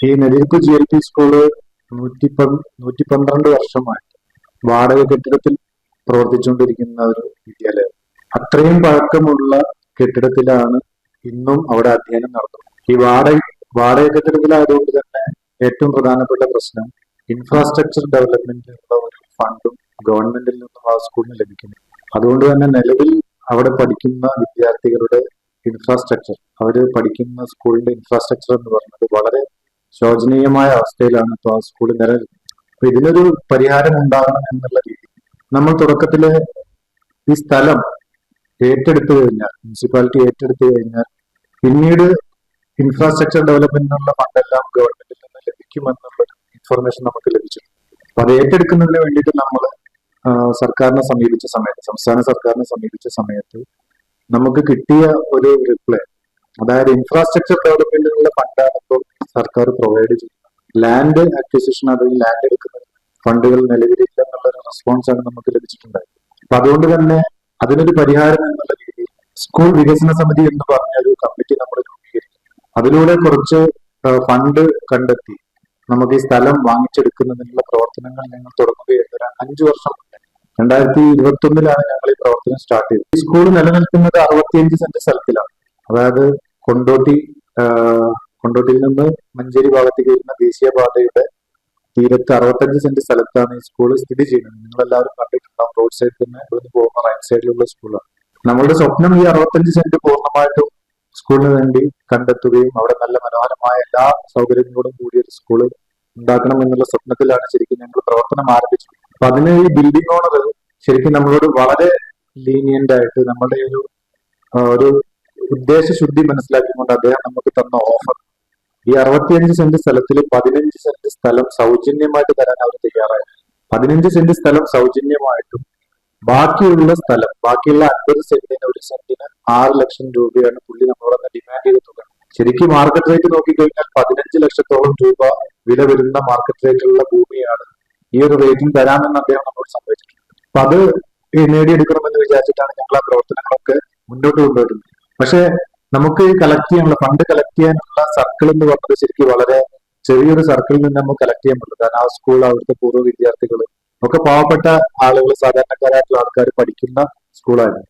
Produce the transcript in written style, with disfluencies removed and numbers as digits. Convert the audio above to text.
ഈ Nellikuth GLP school 112 വർഷമായി വാടക കെട്ടിടത്തിൽ പ്രവർത്തിച്ചുകൊണ്ടിരിക്കുന്ന ഒരു വിദ്യാലയം. അത്രയും പഴക്കമുള്ള കെട്ടിടത്തിലാണ് ഇന്നും അവിടെ അധ്യയനം നടത്തുന്നത്. ഈ വാടക കെട്ടിടത്തിലായതുകൊണ്ട് തന്നെ ഏറ്റവും പ്രധാനപ്പെട്ട പ്രശ്നം ഇൻഫ്രാസ്ട്രക്ചർ ഡെവലപ്മെന്റിനുള്ള ഒരു ഫണ്ടും ഗവൺമെന്റിൽ നിന്നും ആ സ്കൂളിന് ലഭിക്കുന്നു. അതുകൊണ്ട് തന്നെ നിലവിൽ അവിടെ പഠിക്കുന്ന വിദ്യാർത്ഥികളുടെ ഇൻഫ്രാസ്ട്രക്ചർ, അവർ പഠിക്കുന്ന സ്കൂളിന്റെ ഇൻഫ്രാസ്ട്രക്ചർ എന്ന് പറയുന്നത് വളരെ ശോചനീയമായ അവസ്ഥയിലാണ് ഇപ്പോൾ ആ സ്കൂൾ നിലനിൽക്കുന്നത്. അപ്പൊ ഇതിനൊരു പരിഹാരം ഉണ്ടാകണം എന്നുള്ള രീതിയിൽ നമ്മൾ തുടക്കത്തില് ഈ സ്ഥലം ഏറ്റെടുത്തു കഴിഞ്ഞാൽ, മുനിസിപ്പാലിറ്റി ഏറ്റെടുത്തു കഴിഞ്ഞാൽ പിന്നീട് ഇൻഫ്രാസ്ട്രക്ചർ ഡെവലപ്മെന്റിനുള്ള ഫണ്ടെല്ലാം ഗവൺമെന്റിൽ നിന്ന് ലഭിക്കുമെന്നുള്ള ഇൻഫർമേഷൻ നമുക്ക് ലഭിച്ചു. അപ്പൊ അത് ഏറ്റെടുക്കുന്നതിന് വേണ്ടിയിട്ട് നമ്മൾ സംസ്ഥാന സർക്കാരിനെ സമീപിച്ച സമയത്ത് നമുക്ക് കിട്ടിയ ഒരു റിപ്ലൈ, അതായത് ഇൻഫ്രാസ്ട്രക്ചർ ഡെവലപ്മെന്റിനുള്ള ഫണ്ടാണ് ഇപ്പോൾ സർക്കാർ പ്രൊവൈഡ് ചെയ്യുന്നത്. ലാൻഡ് അക്വിസിഷൻ, അതിൽ ലാൻഡ് എടുക്കുന്ന ഫണ്ടുകൾ നിലവിലില്ല എന്നുള്ളൊരു റെസ്പോൺസ് ആണ് നമുക്ക് ലഭിച്ചിട്ടുണ്ടായത്. അപ്പൊ അതുകൊണ്ട് തന്നെ അതിനൊരു പരിഹാരം എന്നുള്ള രീതിയിൽ സ്കൂൾ വികസന സമിതി എന്ന് പറഞ്ഞ ഒരു കമ്മിറ്റി നമ്മൾ രൂപീകരിക്കും. അതിലൂടെ കുറച്ച് ഫണ്ട് കണ്ടെത്തി നമുക്ക് ഈ സ്ഥലം വാങ്ങിച്ചെടുക്കുന്നതിനുള്ള പ്രവർത്തനങ്ങൾ ഞങ്ങൾ തുടങ്ങുകയായിരുന്നു. 5 വർഷം മുന്നേ 2021 ഞങ്ങൾ ഈ പ്രവർത്തനം സ്റ്റാർട്ട് ചെയ്തത്. ഈ സ്കൂൾ നിലനിൽക്കുന്നത് 65 സെന്റ് സ്ഥലത്തിലാണ്. അതായത് കൊണ്ടോട്ടിയിൽ നിന്ന് മഞ്ചേരി ഭാഗത്തേക്ക് വരുന്ന ദേശീയപാതയുടെ തീരത്ത് 65 സെന്റ് സ്ഥലത്താണ് ഈ സ്കൂൾ സ്ഥിതി ചെയ്യുന്നത്. നിങ്ങളെല്ലാവരും കണ്ടിട്ടുണ്ടാവും. റോഡ് സൈഡിൽ തന്നെ ഇവിടുന്ന് പോകുന്ന റൈറ്റ് സൈഡിലുള്ള സ്കൂളാണ്. നമ്മളുടെ സ്വപ്നം ഈ 65 സെന്റ് പൂർണ്ണമായിട്ടും സ്കൂളിന് വേണ്ടി കണ്ടെത്തുകയും അവിടെ നല്ല മനോഹരമായ എല്ലാ സൗകര്യങ്ങളോടും കൂടിയ ഒരു സ്കൂള് ഉണ്ടാക്കണം എന്നുള്ള സ്വപ്നത്തിലാണ് ശരിക്കും ഞങ്ങൾ പ്രവർത്തനം ആരംഭിച്ചത്. അപ്പൊ അതിന് ഈ ബിൽഡിംഗ് ഓണർ ശരിക്കും നമ്മളോട് വളരെ ലീനിയന്റ് ആയിട്ട് നമ്മുടെ ഒരു ഉദ്ദേശശുദ്ധി മനസ്സിലാക്കിക്കൊണ്ട് അദ്ദേഹം നമുക്ക് തന്ന ഓഫർ, ഈ 65 സെന്റ് സ്ഥലത്തിൽ 15 സെന്റ് സ്ഥലം സൗജന്യമായിട്ട് തരാൻ അവർ തയ്യാറായി. 15 സെന്റ് സ്ഥലം സൗജന്യമായിട്ടും ബാക്കിയുള്ള 50 സെന്റിന്, ഒരു സെന്റിന് 6 ലക്ഷം രൂപയാണ് പുള്ളി നമ്മളോട് ഡിമാൻഡ് ചെയ്ത തുക. ശരിക്കും മാർക്കറ്റ് റേറ്റ് നോക്കിക്കഴിഞ്ഞാൽ 15 ലക്ഷത്തോളം രൂപ വില വരുന്ന മാർക്കറ്റ് റേറ്റിലുള്ള ഭൂമിയാണ് ഈ ഒരു റേറ്റിംഗ് തരാമെന്ന് അദ്ദേഹം നമ്മളോട് സമ്മതിച്ചിട്ടുണ്ട്. അപ്പൊ അത് നേടിയെടുക്കണമെന്ന് വിചാരിച്ചിട്ടാണ് ഞങ്ങൾ ആ പ്രവർത്തനങ്ങളൊക്കെ മുന്നോട്ട് കൊണ്ടുവരുന്നത്. പക്ഷെ നമുക്ക് ഫണ്ട് കളക്ട് ചെയ്യാനുള്ള സർക്കിൾ എന്ന് പറഞ്ഞത് ശരിക്കും വളരെ ചെറിയൊരു സർക്കിളിൽ നിന്ന് നമുക്ക് കളക്ട് ചെയ്യാൻ പറ്റില്ല. കാരണം ആ സ്കൂൾ, അവിടുത്തെ പൂർവ്വ വിദ്യാർത്ഥികൾ ഒക്കെ പാവപ്പെട്ട ആളുകൾ, സാധാരണക്കാരായിട്ടുള്ള ആൾക്കാർ പഠിക്കുന്ന സ്കൂളായിരുന്നു.